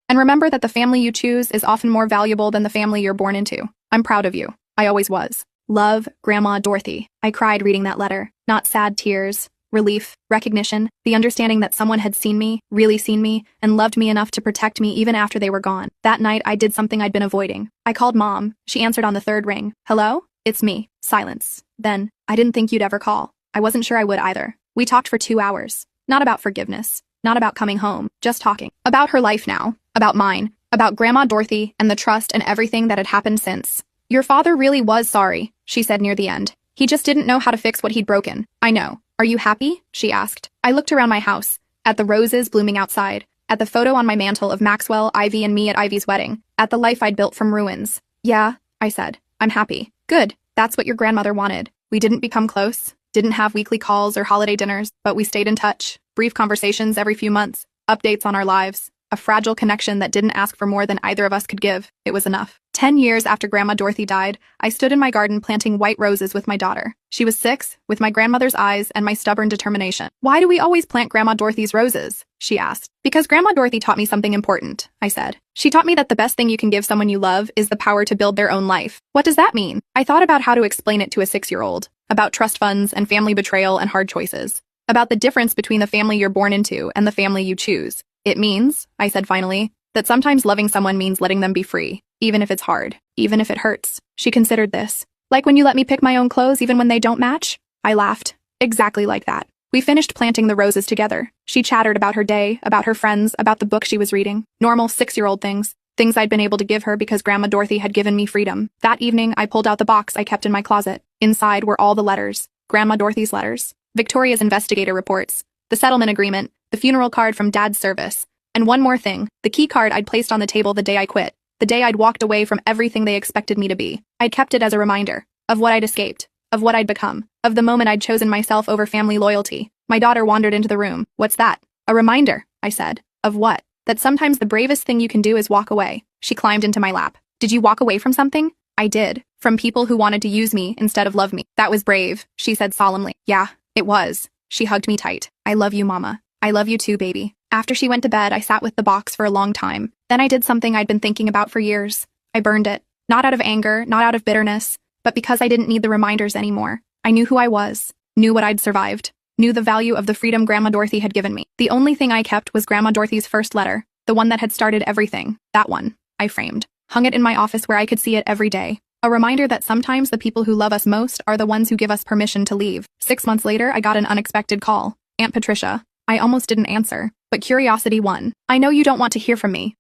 And remember that the family you choose is often more valuable than the family you're born into. I'm proud of you. I always was. Love, Grandma Dorothy. I cried reading that letter. Not sad tears. Relief, recognition, the understanding that someone had seen me, really seen me, and loved me enough to protect me even after they were gone. That night, I did something I'd been avoiding. I called Mom. She answered on the third ring. Hello? It's me. Silence. Then, I didn't think you'd ever call. I wasn't sure I would either. We talked for 2 hours. Not about forgiveness. Not about coming home. Just talking. About her life now. About mine. About Grandma Dorothy and the trust and everything that had happened since. Your father really was sorry, she said near the end. He just didn't know how to fix what he'd broken. I know. Are you happy? She asked. I looked around my house, at the roses blooming outside, at the photo on my mantle of Maxwell, Ivy, and me at Ivy's wedding, at the life I'd built from ruins. Yeah, I said. I'm happy. Good. That's what your grandmother wanted. We didn't become close, didn't have weekly calls or holiday dinners, but we stayed in touch. Brief conversations every few months, updates on our lives, a fragile connection that didn't ask for more than either of us could give. It was enough. 10 years after Grandma Dorothy died, I stood in my garden planting white roses with my daughter. She was 6, with my grandmother's eyes and my stubborn determination. Why do we always plant Grandma Dorothy's roses? She asked. Because Grandma Dorothy taught me something important, I said. She taught me that the best thing you can give someone you love is the power to build their own life. What does that mean? I thought about how to explain it to a 6-year-old. About trust funds and family betrayal and hard choices. About the difference between the family you're born into and the family you choose. It means, I said finally, that sometimes loving someone means letting them be free, even if it's hard, even if it hurts. She considered this. Like when you let me pick my own clothes even when they don't match? I laughed. Exactly like that. We finished planting the roses together. She chattered about her day, about her friends, about the book she was reading. Normal 6-year-old things. Things I'd been able to give her because Grandma Dorothy had given me freedom. That evening, I pulled out the box I kept in my closet. Inside were all the letters. Grandma Dorothy's letters. Victoria's investigator reports. The settlement agreement. The funeral card from Dad's service. And one more thing, the key card I'd placed on the table the day I quit, the day I'd walked away from everything they expected me to be. I'd kept it as a reminder of what I'd escaped, of what I'd become, of the moment I'd chosen myself over family loyalty. My daughter wandered into the room. What's that? A reminder, I said. Of what? That sometimes the bravest thing you can do is walk away. She climbed into my lap. Did you walk away from something? I did. From people who wanted to use me instead of love me. That was brave, she said solemnly. Yeah, it was. She hugged me tight. I love you, Mama. I love you too, baby. After she went to bed, I sat with the box for a long time. Then I did something I'd been thinking about for years. I burned it. Not out of anger, not out of bitterness, but because I didn't need the reminders anymore. I knew who I was, knew what I'd survived, knew the value of the freedom Grandma Dorothy had given me. The only thing I kept was Grandma Dorothy's first letter, the one that had started everything. That one, I framed. Hung it in my office where I could see it every day. A reminder that sometimes the people who love us most are the ones who give us permission to leave. 6 months later, I got an unexpected call. Aunt Patricia. I almost didn't answer, but curiosity won. I know you don't want to hear from me,